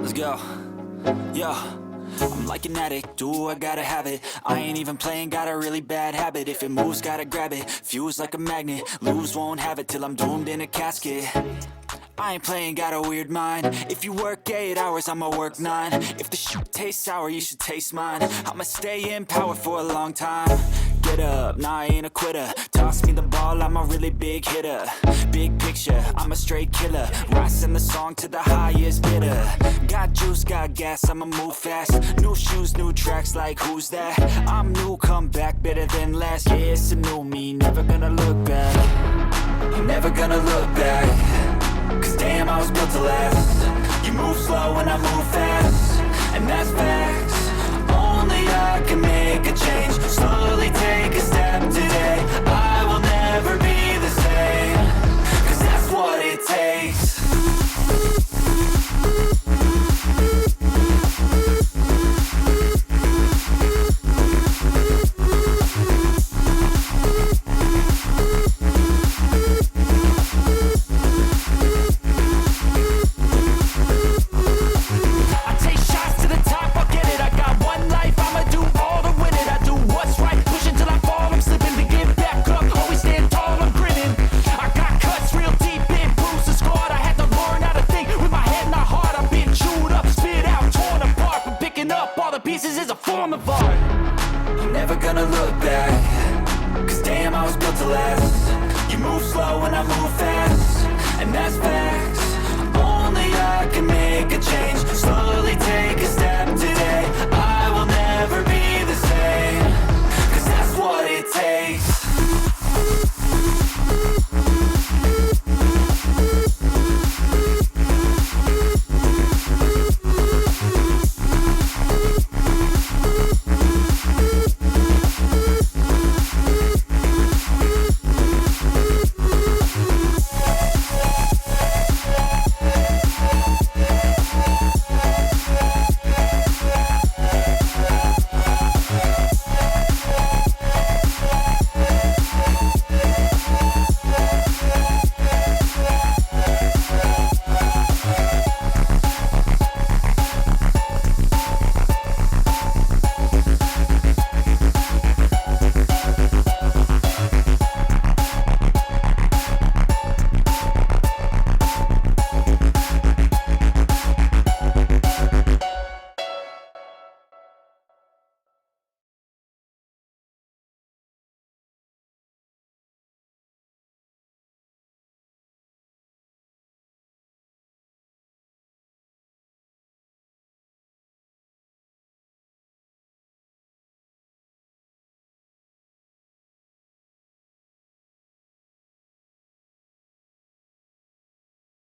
Let's go. Yo, I'm like an addict, do I gotta have it. I ain't even playing, got a really bad habit. If it moves, gotta grab it, fuse like a magnet. Lose, won't have it till I'm doomed in a casket. I ain't playing, got a weird mind. If you work 8 hours, I'ma work 9. If the shit tastes sour, you should taste mine. I'ma stay in power for a long time. Get up, nah, I ain't a quitter. Toss me the ball, I'm a really big hitter. Big picture, I'm a straight killer. Rising the song to the highest bidder. Got juice, got gas, I'ma move fast. New shoes, new tracks, like who's that? I'm new, come back, better than last. Yeah, it's a new me, never gonna look back. I'm never gonna look back. Cause damn, I was built to last. You move slow and I move fast, and that's facts. Only I can make a change. Slowly take a step today. I will never be the same. Cause that's what it takes. Pieces is a form of art. I'm never gonna look back. Cause damn, I was built to last. You move slow and I move fast, and that's facts.